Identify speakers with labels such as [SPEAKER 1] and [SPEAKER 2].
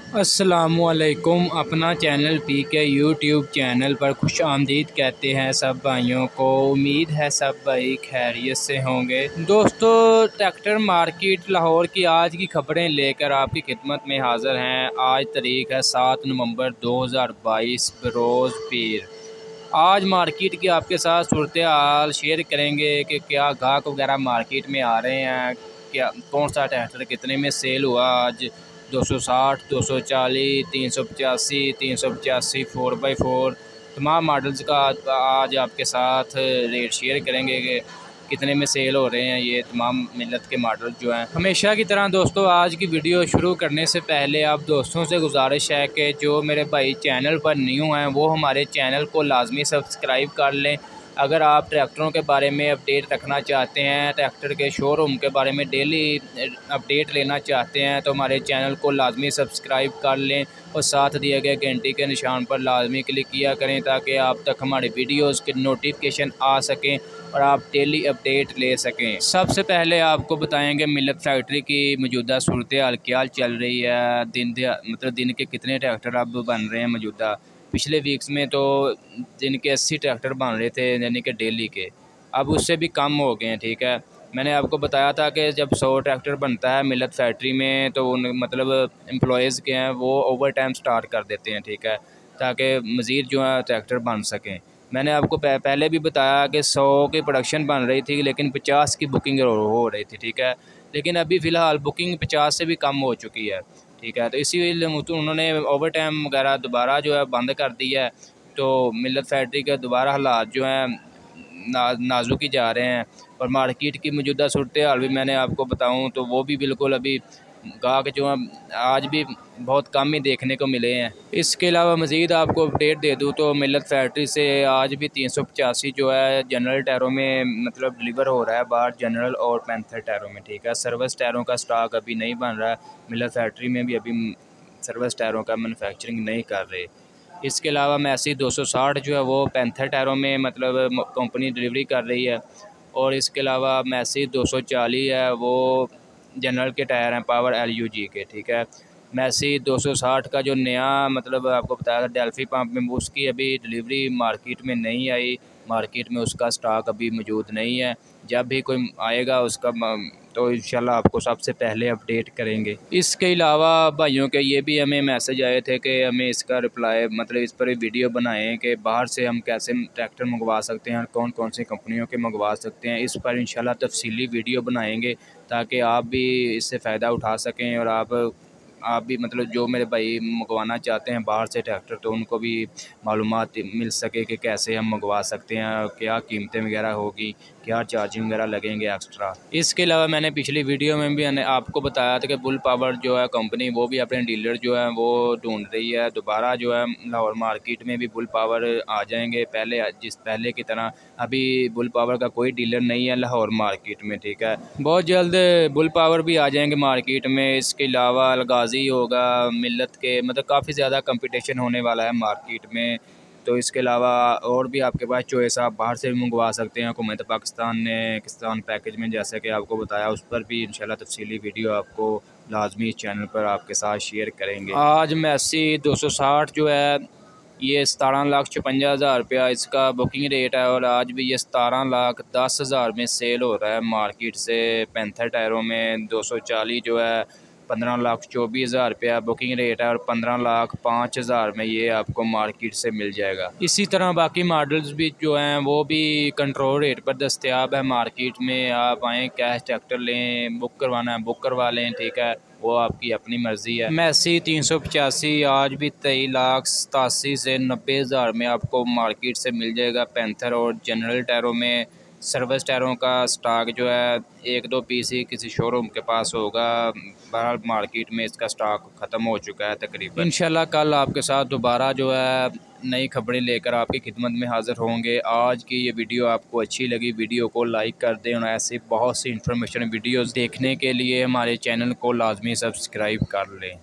[SPEAKER 1] अस्सलामुअलैकुम। अपना channel P के यूट्यूब चैनल पर खुश आमदीद कहते हैं सब भाइयों को। उम्मीद है सब भाई खैरियत से होंगे। दोस्तों, ट्रैक्टर मार्केट लाहौर की आज की खबरें लेकर आपकी खिदमत में हाज़िर हैं। आज तारीख़ है 7 नवंबर 2022 बरोज़ पीर। आज मार्केट की आपके साथ सूरत हाल शेयर करेंगे कि क्या गाहक वगैरह मार्केट में आ रहे हैं, क्या कौन सा ट्रैक्टर कितने में सेल हुआ। आज 260, 240, 385, 385 4x4 तमाम मॉडल्स का आज आपके साथ रेट शेयर करेंगे कि कितने में सेल हो रहे हैं ये तमाम मिलत के मॉडल जो हैं। हमेशा की तरह दोस्तों, आज की वीडियो शुरू करने से पहले आप दोस्तों से गुजारिश है कि जो मेरे भाई चैनल पर न्यू हैं वो हमारे चैनल को लाजमी सब्सक्राइब कर लें। अगर आप ट्रैक्टरों के बारे में अपडेट रखना चाहते हैं, ट्रैक्टर के शोरूम के बारे में डेली अपडेट लेना चाहते हैं, तो हमारे चैनल को लाजमी सब्सक्राइब कर लें और साथ दिए गए घंटी के निशान पर लाजमी क्लिक किया करें ताकि आप तक हमारे वीडियोस के नोटिफिकेशन आ सकें और आप डेली अपडेट ले सकें। सबसे पहले आपको बताएंगे मिलत फैक्ट्री की मौजूदा सूरत हाल क्या चल रही है। दिन के कितने ट्रैक्टर अब बन रहे हैं मौजूदा। पिछले वीक्स में तो दिन के 80 ट्रैक्टर बन रहे थे यानी कि डेली के, अब उससे भी कम हो गए हैं। ठीक है, मैंने आपको बताया था कि जब 100 ट्रैक्टर बनता है मिलत फैक्ट्री में तो उन मतलब एम्प्लॉयज़ के हैं वो ओवर टाइम स्टार्ट कर देते हैं। ठीक है, ताकि मज़ीद जो है ट्रैक्टर बन सकें। मैंने आपको पहले भी बताया कि 100 की प्रोडक्शन बन रही थी लेकिन 50 की बुकिंग हो रही थी। ठीक है, लेकिन अभी फ़िलहाल बुकिंग 50 से भी कम हो चुकी है। ठीक है, तो इसीलिए उन्होंने ओवर टाइम वगैरह दोबारा जो है बंद कर दिया है। तो मिलत फैक्ट्री के दोबारा हालात जो हैं नाजुक ही जा रहे हैं और मार्केट की मौजूदा सूरत हाल भी मैंने आपको बताऊं तो वो भी बिल्कुल अभी गाहक जो हैं आज भी बहुत कम ही देखने को मिले हैं। इसके अलावा मज़ीद आपको अपडेट दे दूं तो मिलत फैक्ट्री से आज भी 385 जो है जनरल टायरों में मतलब डिलीवर हो रहा है बाहर, जनरल और पैंथर टायरों में। ठीक है, सर्विस टायरों का स्टॉक अभी नहीं बन रहा है। मिलत फैक्ट्री में भी अभी सर्विस टायरों का मैन्युफैक्चरिंग नहीं कर रहे। इसके अलावा मैसी 260 जो है वो पैंथर टायरों में मतलब कंपनी डिलीवरी कर रही है। और इसके अलावा मैसी 240 है वो जनरल के टायर हैं पावर LUG के। ठीक है, मैसी 260 का जो नया मतलब आपको बताया था डेल्फी पंप में, उसकी अभी डिलीवरी मार्केट में नहीं आई। मार्केट में उसका स्टॉक अभी मौजूद नहीं है। जब भी कोई आएगा उसका तो इंशाल्लाह आपको सबसे पहले अपडेट करेंगे। इसके अलावा भाइयों के ये भी हमें मैसेज आए थे कि हमें इसका रिप्लाई मतलब इस पर वीडियो बनाएं कि बाहर से हम कैसे ट्रैक्टर मंगवा सकते हैं और कौन कौन सी कंपनियों के मंगवा सकते हैं। इस पर इंशाल्लाह तफसीली वीडियो बनाएंगे ताकि आप भी इससे फ़ायदा उठा सकें और आप भी मतलब जो मेरे भाई मंगवाना चाहते हैं बाहर से ट्रैक्टर तो उनको भी मालूमात मिल सके कि कैसे हम मंगवा सकते हैं, क्या कीमतें वगैरह होगी, क्या चार्जिंग वगैरह लगेंगे एक्स्ट्रा। इसके अलावा मैंने पिछली वीडियो में भी आपको बताया था कि बुल पावर जो है कंपनी वो भी अपने डीलर जो है वो ढूंढ रही है। दोबारा जो है लाहौर मार्केट में भी बुल पावर आ जाएंगे पहले की तरह। अभी बुल पावर का कोई डीलर नहीं है लाहौर मार्केट में। ठीक है, बहुत जल्द बुल पावर भी आ जाएंगे मार्केट में। इसके अलावा अलगाजी होगा मिलत के, मतलब काफ़ी ज़्यादा कंपटीशन होने वाला है मार्केट में। तो इसके अलावा और भी आपके पास चॉइस, आप बाहर से भी मंगवा सकते हैं हुकूमत पाकिस्तान ने किसान पैकेज में, जैसे कि आपको बताया। उस पर भी इंशाल्लाह तफसीली वीडियो आपको लाजमी चैनल पर आपके साथ शेयर करेंगे। आज मैसी 260 जो है ये 17,56,000 रुपया इसका बुकिंग रेट है और आज भी ये 17,10,000 में सेल हो रहा है मार्केट से। पैंथर टायरों में 240 जो है 15,24,000 रुपया बुकिंग रेट है और 15,05,000 में ये आपको मार्केट से मिल जाएगा। इसी तरह बाकी मॉडल्स भी जो हैं वो भी कंट्रोल रेट पर दस्तयाब है मार्केट में। आप आएँ कैश ट्रैक्टर लें, बुक करवाना है बुक करवा लें। ठीक है, वो आपकी अपनी मर्ज़ी है। मैसी 385 आज भी 23,87,000 से 90,000 में आपको मार्केट से मिल जाएगा। पैंथर और जनरल टायरों में सर्विस टायरों का स्टॉक जो है 1-2 पीस ही किसी शोरूम के पास होगा। बहरहाल मार्केट में इसका स्टॉक ख़त्म हो चुका है तकरीबन। इंशाल्लाह कल आपके साथ दोबारा जो है नई खबरें लेकर आपकी खिदमत में हाज़िर होंगे। आज की ये वीडियो आपको अच्छी लगी, वीडियो को लाइक कर दें और ऐसे बहुत सी इंफॉर्मेशन वीडियोस देखने के लिए हमारे चैनल को लाजमी सब्सक्राइब कर लें।